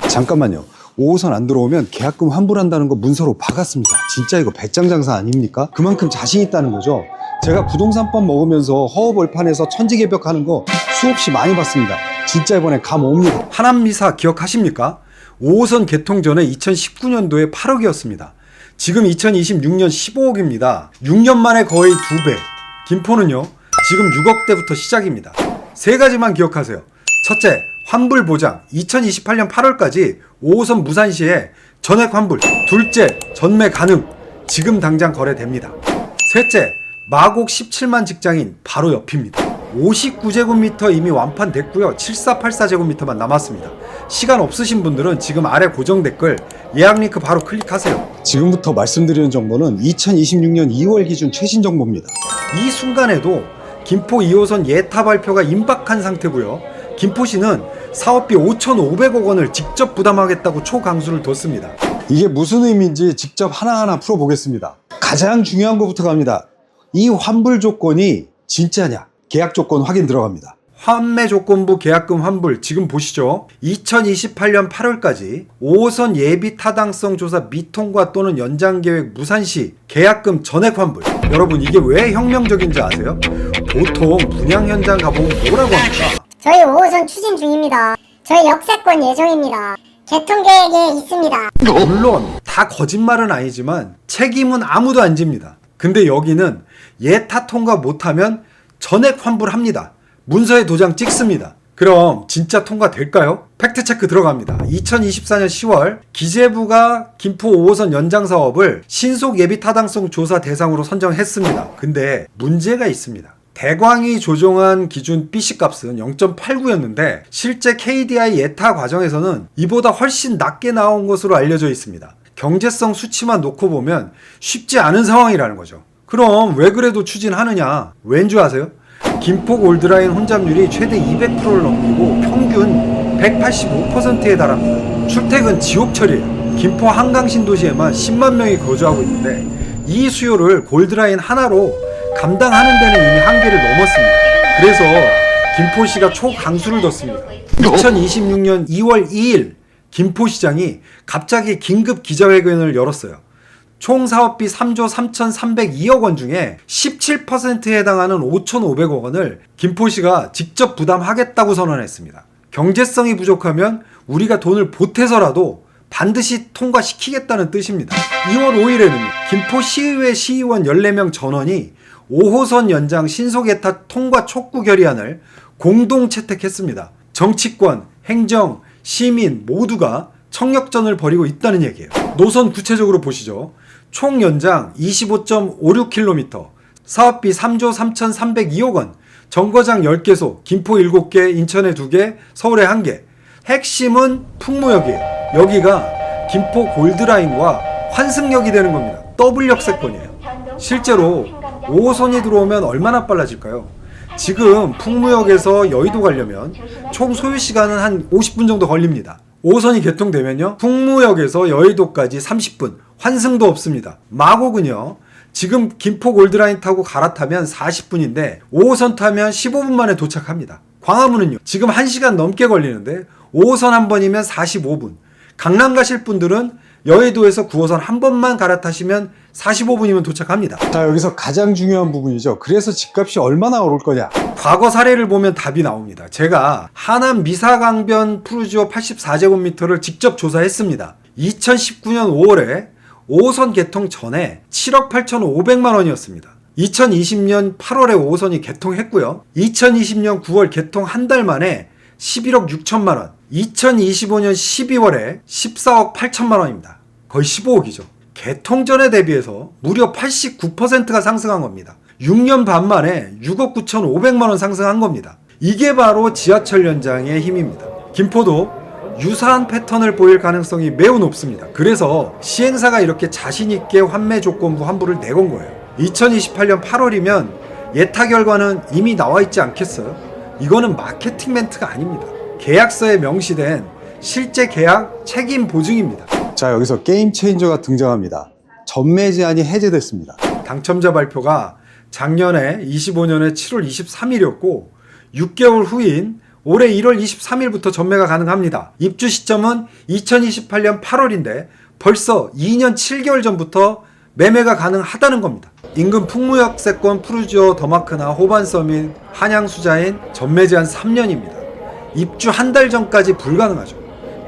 잠깐만요. 5호선 안 들어오면 계약금 환불한다는 거 문서로 박았습니다. 진짜 이거 배짱 장사 아닙니까? 그만큼 자신 있다는 거죠. 제가 부동산법 먹으면서 허허벌판에서 천지개벽하는 거 수없이 많이 봤습니다. 진짜 이번에 감 옵니다. 하남미사 기억하십니까? 5호선 개통 전에 2019년도에 8억이었습니다. 지금 2026년 15억입니다. 6년 만에 거의 2배. 김포는요, 지금 6억대부터 시작입니다. 세 가지만 기억하세요. 첫째, 환불 보장. 2028년 8월까지 5호선 무산시에 전액 환불. 둘째, 전매 가능. 지금 당장 거래됩니다. 셋째, 마곡 17만 직장인 바로 옆입니다. 59제곱미터 이미 완판됐고요. 7484제곱미터만 남았습니다. 시간 없으신 분들은 지금 아래 고정 댓글 예약 링크 바로 클릭하세요. 지금부터 말씀드리는 정보는 2026년 2월 기준 최신 정보입니다. 이 순간에도 김포 2호선 예타 발표가 임박한 상태고요. 김포시는 사업비 5,500억 원을 직접 부담하겠다고 초강수를 뒀습니다. 이게 무슨 의미인지 직접 하나하나 풀어보겠습니다. 가장 중요한 것부터 갑니다. 이 환불 조건이 진짜냐? 계약 조건 확인 들어갑니다. 환매 조건부 계약금 환불 지금 보시죠. 2028년 8월까지 5호선 예비 타당성 조사 미통과 또는 연장 계획 무산 시 계약금 전액 환불. 여러분 이게 왜 혁명적인지 아세요? 보통 분양 현장 가보면 뭐라고 합니까? 저희 5호선 추진 중입니다. 저희 역세권 예정입니다. 개통 계획에 있습니다. 물론 다 거짓말은 아니지만 책임은 아무도 안 집니다. 근데 여기는 예타 통과 못하면 전액 환불합니다. 문서에 도장 찍습니다. 그럼 진짜 통과될까요? 팩트체크 들어갑니다. 2024년 10월 기재부가 김포 5호선 연장 사업을 신속 예비 타당성 조사 대상으로 선정했습니다. 근데 문제가 있습니다. 대광이 조정한 기준 BC 값은 0.89였는데 실제 KDI 예타 과정에서는 이보다 훨씬 낮게 나온 것으로 알려져 있습니다. 경제성 수치만 놓고 보면 쉽지 않은 상황이라는 거죠. 그럼 왜 그래도 추진하느냐? 왠 줄 아세요? 김포 골드라인 혼잡률이 최대 200%를 넘기고 평균 185%에 달합니다. 출퇴근 지옥철이에요. 김포 한강 신도시에만 10만 명이 거주하고 있는데 이 수요를 골드라인 하나로 감당하는 데는 이미 한계를 넘었습니다. 그래서 김포시가 초강수를 뒀습니다. 2026년 2월 2일 김포시장이 갑자기 긴급 기자회견을 열었어요. 총 사업비 3조 3,302억 원 중에 17%에 해당하는 5,500억 원을 김포시가 직접 부담하겠다고 선언했습니다. 경제성이 부족하면 우리가 돈을 보태서라도 반드시 통과시키겠다는 뜻입니다. 2월 5일에는 김포시의회 시의원 14명 전원이 5호선 연장 신속예타 통과 촉구 결의안을 공동 채택했습니다. 정치권, 행정, 시민 모두가 청력전을 벌이고 있다는 얘기예요. 노선 구체적으로 보시죠. 총 연장 25.56km, 사업비 3조 3,302억 원, 정거장 10개소, 김포 7개, 인천에 2개, 서울에 1개. 핵심은 풍무역이에요. 여기가 김포 골드라인과 환승역이 되는 겁니다. 더블 역세권이에요. 실제로 5호선이 들어오면 얼마나 빨라질까요? 지금 풍무역에서 여의도 가려면 총 소요 시간은 한 50분 정도 걸립니다. 5호선이 개통되면요, 풍무역에서 여의도까지 30분, 환승도 없습니다. 마곡은요, 지금 김포 골드라인 타고 갈아타면 40분인데 5호선 타면 15분 만에 도착합니다. 광화문은요, 지금 1시간 넘게 걸리는데 5호선 한 번이면 45분. 강남 가실 분들은 여의도에서 9호선 한 번만 갈아타시면 45분이면 도착합니다. 자, 여기서 가장 중요한 부분이죠. 그래서 집값이 얼마나 오를 거냐? 과거 사례를 보면 답이 나옵니다. 제가 하남 미사강변 푸르지오 84제곱미터를 직접 조사했습니다. 2019년 5월에 5호선 개통 전에 7억 8,500만 원이었습니다. 2020년 8월에 5호선이 개통했고요. 2020년 9월 개통 한 달 만에 11억 6천만 원. 2025년 12월에 14억 8천만 원입니다. 거의 15억이죠. 개통 전에 대비해서 무려 89%가 상승한 겁니다. 6년 반 만에 6억 9,500만 원 상승한 겁니다. 이게 바로 지하철 연장의 힘입니다. 김포도 유사한 패턴을 보일 가능성이 매우 높습니다. 그래서 시행사가 이렇게 자신있게 환매 조건부 환불을 내건 거예요. 2028년 8월이면 예타 결과는 이미 나와 있지 않겠어요? 이거는 마케팅 멘트가 아닙니다. 계약서에 명시된 실제 계약 책임 보증입니다. 자, 여기서 게임 체인저가 등장합니다. 전매 제한이 해제됐습니다. 당첨자 발표가 작년에 25년에 7월 23일이었고 6개월 후인 올해 1월 23일부터 전매가 가능합니다. 입주 시점은 2028년 8월인데 벌써 2년 7개월 전부터 매매가 가능하다는 겁니다. 인근 풍무역세권 푸르지오 더마크나 호반서민 한양수자인 전매 제한 3년입니다. 입주 한 달 전까지 불가능하죠.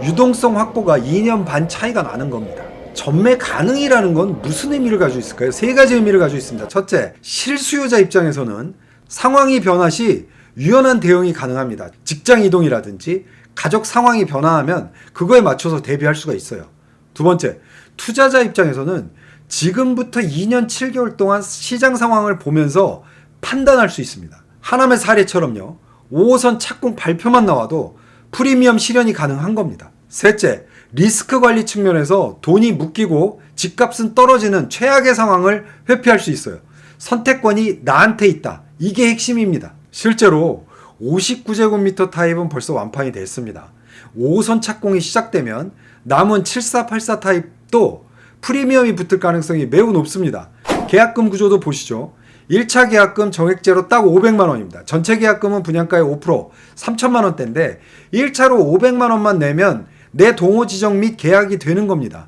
유동성 확보가 2년 반 차이가 나는 겁니다. 전매 가능이라는 건 무슨 의미를 가지고 있을까요? 세 가지 의미를 가지고 있습니다. 첫째, 실수요자 입장에서는 상황이 변화 시 유연한 대응이 가능합니다. 직장 이동이라든지 가족 상황이 변화하면 그거에 맞춰서 대비할 수가 있어요. 두 번째, 투자자 입장에서는 지금부터 2년 7개월 동안 시장 상황을 보면서 판단할 수 있습니다. 하남의 사례처럼요. 5호선 착공 발표만 나와도 프리미엄 실현이 가능한 겁니다. 셋째, 리스크 관리 측면에서 돈이 묶이고 집값은 떨어지는 최악의 상황을 회피할 수 있어요. 선택권이 나한테 있다. 이게 핵심입니다. 실제로 59제곱미터 타입은 벌써 완판이 됐습니다. 5호선 착공이 시작되면 남은 7484 타입도 프리미엄이 붙을 가능성이 매우 높습니다. 계약금 구조도 보시죠. 1차 계약금 정액제로 딱 500만원입니다. 전체 계약금은 분양가의 5% 3천만원대인데 1차로 500만원만 내면 내 동호 지정 및 계약이 되는 겁니다.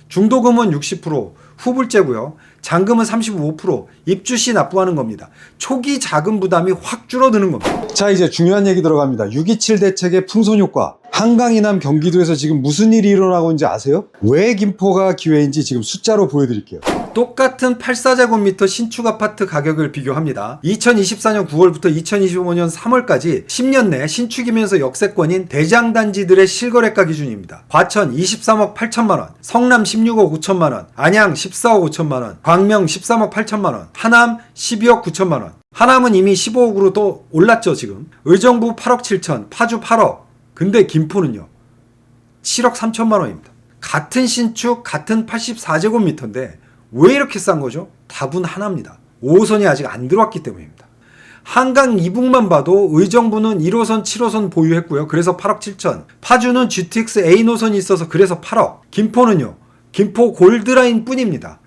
중도금은 60%, 후불제고요. 잔금은 35%, 입주 시 납부하는 겁니다. 초기 자금 부담이 확 줄어드는 겁니다. 자, 이제 중요한 얘기 들어갑니다. 627 대책의 풍선 효과. 한강 이남 경기도에서 지금 무슨 일이 일어나고 있는지 아세요? 왜 김포가 기회인지 지금 숫자로 보여드릴게요. 똑같은 84제곱미터 신축 아파트 가격을 비교합니다. 2024년 9월부터 2025년 3월까지 10년 내 신축이면서 역세권인 대장단지들의 실거래가 기준입니다. 과천 23억 8천만원, 성남 16억 5천만원, 안양 14억 5천만원, 광명 13억 8천만원, 하남 12억 9천만원. 하남은 이미 15억으로 또 올랐죠 지금. 의정부 8억 7천, 파주 8억. 근데 김포는요 7억 3천만원입니다. 같은 신축, 같은 84제곱미터인데 왜 이렇게 싼 거죠? 답은 하나입니다. 5호선이 아직 안 들어왔기 때문입니다. 한강 이북만 봐도 의정부는 1호선, 7호선 보유했고요. 그래서 8억 7천. 파주는 GTX A 노선이 있어서 그래서 8억. 김포는요. 김포 골드라인 뿐입니다.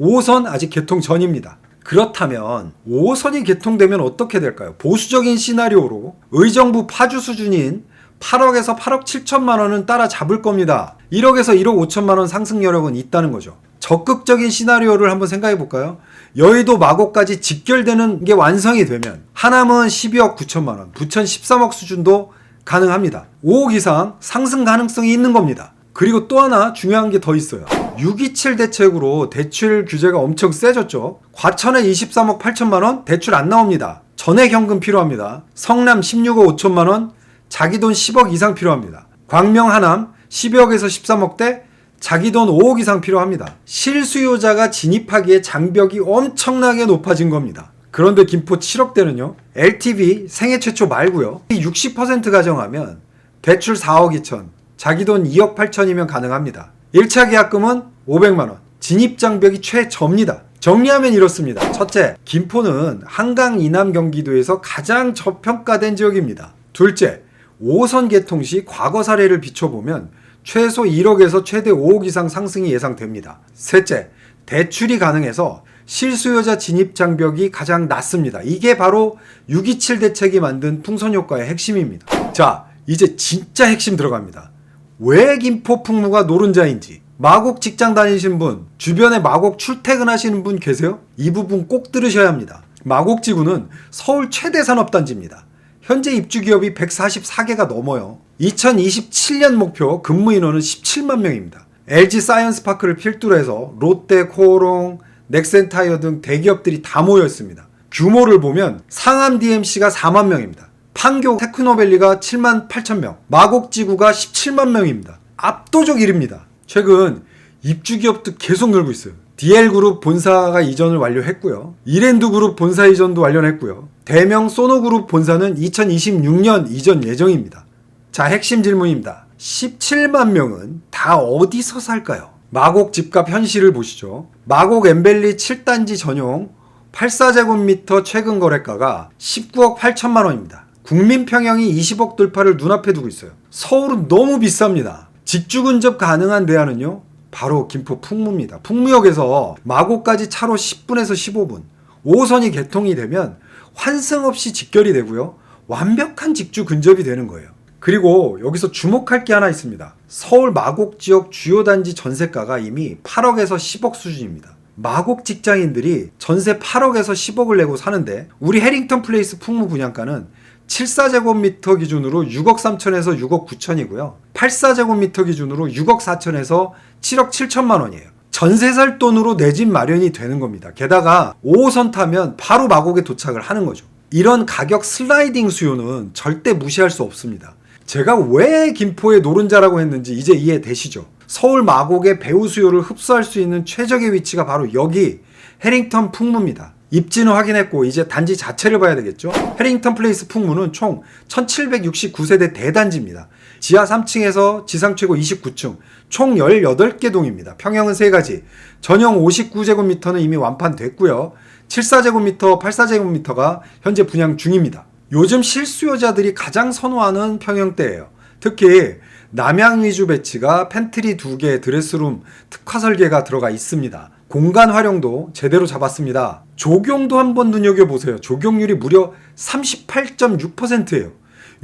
5호선 아직 개통 전입니다. 그렇다면 5호선이 개통되면 어떻게 될까요? 보수적인 시나리오로 의정부 파주 수준인 8억에서 8억 7천만 원은 따라잡을 겁니다. 1억에서 1억 5천만 원 상승 여력은 있다는 거죠. 적극적인 시나리오를 한번 생각해 볼까요? 여의도 마곡까지 직결되는 게 완성이 되면 하남은 12억 9천만 원, 부천 13억 수준도 가능합니다. 5억 이상 상승 가능성이 있는 겁니다. 그리고 또 하나 중요한 게 더 있어요. 627 대책으로 대출 규제가 엄청 세졌죠. 과천에 23억 8천만 원 대출 안 나옵니다. 전액 현금 필요합니다. 성남 16억 5천만 원, 자기 돈 10억 이상 필요합니다. 광명 하남 12억에서 13억대, 자기 돈 5억 이상 필요합니다. 실수요자가 진입하기에 장벽이 엄청나게 높아진 겁니다. 그런데 김포 7억대는요. LTV 생애 최초 말고요. 60% 가정하면 대출 4억 2천, 자기 돈 2억 8천이면 가능합니다. 1차 계약금은 500만 원, 진입장벽이 최저입니다. 정리하면 이렇습니다. 첫째, 김포는 한강 이남 경기도에서 가장 저평가된 지역입니다. 둘째, 5호선 개통 시 과거 사례를 비춰보면 최소 1억에서 최대 5억 이상 상승이 예상됩니다. 셋째, 대출이 가능해서 실수요자 진입 장벽이 가장 낮습니다. 이게 바로 627 대책이 만든 풍선 효과의 핵심입니다. 자, 이제 진짜 핵심 들어갑니다. 왜 김포 풍무가 노른자인지. 마곡 직장 다니시는 분, 주변에 마곡 출퇴근하시는 분 계세요? 이 부분 꼭 들으셔야 합니다. 마곡 지구는 서울 최대 산업단지입니다. 현재 입주 기업이 144개가 넘어요. 2027년 목표 근무 인원은 17만 명입니다. LG 사이언스파크를 필두로 해서 롯데, 코오롱, 넥센타이어 등 대기업들이 다 모여 있습니다. 규모를 보면 상암 DMC가 4만 명입니다. 판교 테크노밸리가 7만 8천 명, 마곡지구가 17만 명입니다. 압도적 1위입니다. 최근 입주 기업도 계속 늘고 있어요. DL그룹 본사가 이전을 완료했고요. 이랜드그룹 본사 이전도 완료했고요. 대명 소노그룹 본사는 2026년 이전 예정입니다. 자, 핵심 질문입니다. 17만 명은 다 어디서 살까요? 마곡 집값 현실을 보시죠. 마곡 엠벨리 7단지 전용 84제곱미터 최근 거래가가 19억 8천만 원입니다. 국민 평형이 20억 돌파를 눈앞에 두고 있어요. 서울은 너무 비쌉니다. 직주 근접 가능한 대안은요, 바로 김포 풍무입니다. 풍무역에서 마곡까지 차로 10분에서 15분. 5호선이 개통이 되면 환승 없이 직결이 되고요. 완벽한 직주 근접이 되는 거예요. 그리고 여기서 주목할 게 하나 있습니다. 서울 마곡 지역 주요 단지 전세가가 이미 8억에서 10억 수준입니다. 마곡 직장인들이 전세 8억에서 10억을 내고 사는데 우리 해링턴 플레이스 풍무 분양가는 74제곱미터 기준으로 6억 3천에서 6억 9천이고요. 84제곱미터 기준으로 6억 4천에서 7억 7천만 원이에요. 전세 살 돈으로 내 집 마련이 되는 겁니다. 게다가 5호선 타면 바로 마곡에 도착을 하는 거죠. 이런 가격 슬라이딩 수요는 절대 무시할 수 없습니다. 제가 왜 김포의 노른자라고 했는지 이제 이해되시죠? 서울 마곡의 배우 수요를 흡수할 수 있는 최적의 위치가 바로 여기 해링턴 풍무입니다. 입지는 확인했고 이제 단지 자체를 봐야 되겠죠? 해링턴 플레이스 풍무는 총 1769세대 대단지입니다. 지하 3층에서 지상 최고 29층, 총 18개 동입니다. 평형은 3가지, 전용 59제곱미터는 이미 완판됐고요. 74제곱미터, 84제곱미터가 현재 분양 중입니다. 요즘 실수요자들이 가장 선호하는 평형대예요. 특히 남향 위주 배치가 팬트리 2개, 드레스룸, 특화 설계가 들어가 있습니다. 공간 활용도 제대로 잡았습니다. 조경도 한번 눈여겨보세요. 조경률이 무려 38.6%예요.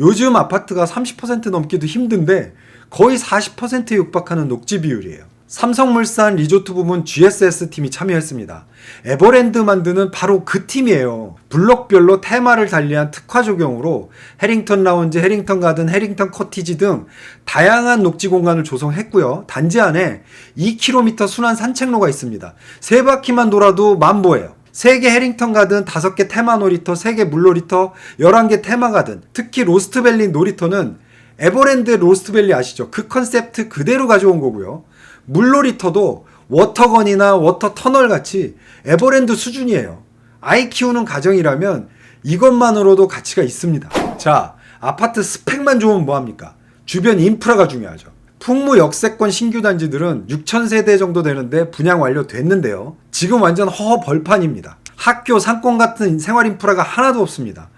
요즘 아파트가 30% 넘기도 힘든데 거의 40%에 육박하는 녹지 비율이에요. 삼성물산 리조트 부문 GSS 팀이 참여했습니다. 에버랜드 만드는 바로 그 팀이에요. 블록별로 테마를 달리한 특화 조경으로 해링턴 라운지, 해링턴 가든, 해링턴 커티지 등 다양한 녹지 공간을 조성했고요. 단지 안에 2km 순환 산책로가 있습니다. 3바퀴만 돌아도 만보예요. 3개 해링턴 가든, 5개 테마 놀이터, 3개 물놀이터, 11개 테마 가든, 특히 로스트밸리 놀이터는 에버랜드 로스트밸리 아시죠? 그 컨셉트 그대로 가져온 거고요. 물놀이터도 워터건이나 워터터널 같이 에버랜드 수준이에요. 아이 키우는 가정이라면 이것만으로도 가치가 있습니다. 자, 아파트 스펙만 좋으면 뭐합니까? 주변 인프라가 중요하죠. 풍무 역세권 신규 단지들은 6,000세대 정도 되는데 분양 완료됐는데요. 지금 완전 허허벌판입니다. 학교, 상권 같은 생활 인프라가 하나도 없습니다.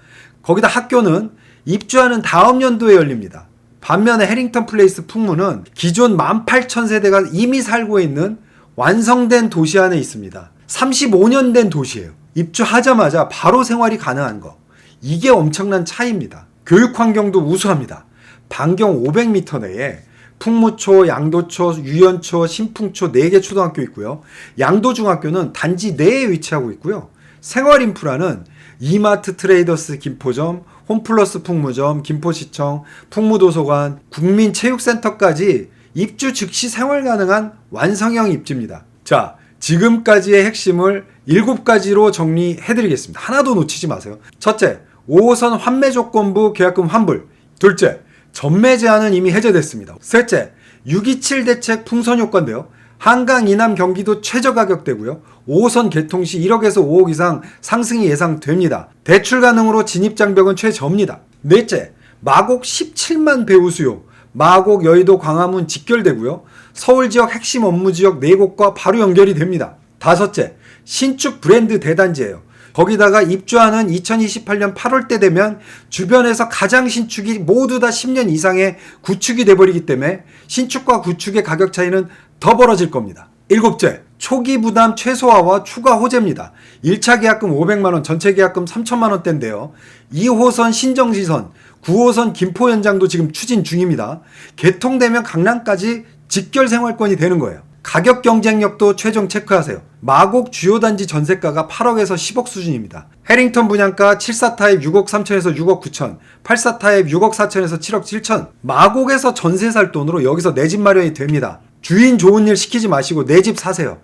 거기다 학교는 입주하는 다음 연도에 열립니다. 반면에 해링턴 플레이스 풍무는 기존 18,000세대가 이미 살고 있는 완성된 도시 안에 있습니다. 35년 된 도시예요. 입주하자마자 바로 생활이 가능한 거. 이게 엄청난 차이입니다. 교육 환경도 우수합니다. 반경 500m 내에 풍무초, 양도초, 유연초, 신풍초 4개 초등학교 있고요. 양도중학교는 단지 내에 위치하고 있고요. 생활 인프라는 이마트 트레이더스 김포점, 홈플러스 풍무점, 김포시청, 풍무도서관, 국민체육센터까지 입주 즉시 생활 가능한 완성형 입지입니다. 자, 지금까지의 핵심을 7가지로 정리해드리겠습니다. 하나도 놓치지 마세요. 첫째, 5호선 환매 조건부 계약금 환불. 둘째, 전매 제한은 이미 해제됐습니다. 셋째, 627 대책 풍선 효과인데요. 한강 이남 경기도 최저 가격대고요. 5호선 개통 시 1억에서 5억 이상 상승이 예상됩니다. 대출 가능으로 진입 장벽은 최저입니다. 넷째, 마곡 17만 배우 수요. 마곡, 여의도, 광화문 직결되고요. 서울 지역 핵심 업무 지역 4곳과 바로 연결이 됩니다. 다섯째, 신축 브랜드 대단지예요. 거기다가 입주하는 2028년 8월 때 되면 주변에서 가장 신축이 모두 다 10년 이상의 구축이 돼버리기 때문에 신축과 구축의 가격 차이는 더 벌어질 겁니다. 일곱째, 초기 부담 최소화와 추가 호재입니다. 1차 계약금 500만원, 전체 계약금 3천만원대인데요. 2호선 신정지선, 9호선 김포 연장도 지금 추진 중입니다. 개통되면 강남까지 직결 생활권이 되는 거예요. 가격 경쟁력도 최종 체크하세요. 마곡 주요 단지 전세가가 8억에서 10억 수준입니다. 해링턴 분양가 74타입 6억 3천에서 6억 9천, 84타입 6억 4천에서 7억 7천. 마곡에서 전세 살 돈으로 여기서 내 집 마련이 됩니다. 주인 좋은 일 시키지 마시고 내 집 사세요.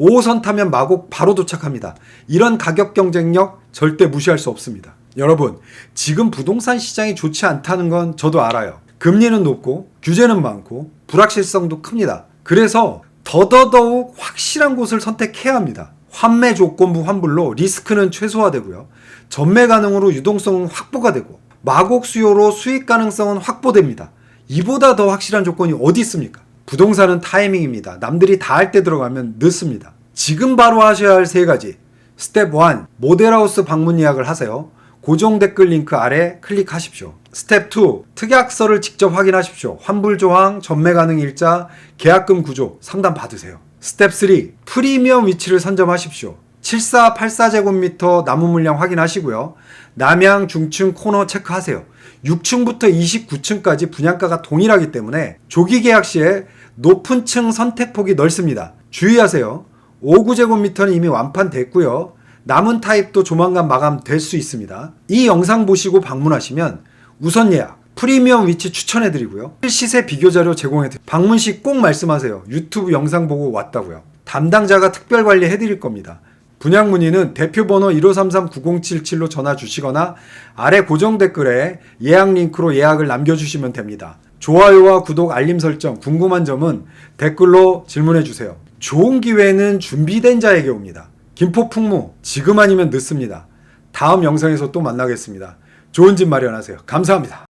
5호선 타면 마곡 바로 도착합니다. 이런 가격 경쟁력 절대 무시할 수 없습니다. 여러분, 지금 부동산 시장이 좋지 않다는 건 저도 알아요. 금리는 높고 규제는 많고 불확실성도 큽니다. 그래서 더더욱 확실한 곳을 선택해야 합니다. 환매 조건부 환불로 리스크는 최소화되고요. 전매 가능으로 유동성은 확보가 되고 마곡 수요로 수익 가능성은 확보됩니다. 이보다 더 확실한 조건이 어디 있습니까? 부동산은 타이밍입니다. 남들이 다 할 때 들어가면 늦습니다. 지금 바로 하셔야 할 3가지. 스텝 1, 모델하우스 방문 예약을 하세요. 고정 댓글 링크 아래 클릭하십시오. 스텝 2, 특약서를 직접 확인하십시오. 환불 조항, 전매 가능 일자, 계약금 구조 상담 받으세요. 스텝 3, 프리미엄 위치를 선점하십시오. 74, 84제곱미터 나무 물량 확인하시고요. 남양 중층 코너 체크하세요. 6층부터 29층까지 분양가가 동일하기 때문에 조기 계약 시에 높은 층 선택폭이 넓습니다. 주의하세요. 5구제곱미터는 이미 완판됐고요. 남은 타입도 조만간 마감될 수 있습니다. 이 영상 보시고 방문하시면 우선 예약, 프리미엄 위치 추천해드리고요. 실시세 비교자료 제공해드립니다. 방문 시 꼭 말씀하세요. 유튜브 영상 보고 왔다고요. 담당자가 특별 관리해드릴 겁니다. 분양 문의는 대표번호 1533-9077로 전화 주시거나 아래 고정 댓글에 예약 링크로 예약을 남겨주시면 됩니다. 좋아요와 구독, 알림 설정, 궁금한 점은 댓글로 질문해 주세요. 좋은 기회는 준비된 자에게 옵니다. 김포풍무, 지금 아니면 늦습니다. 다음 영상에서 또 만나겠습니다. 좋은 집 마련하세요. 감사합니다.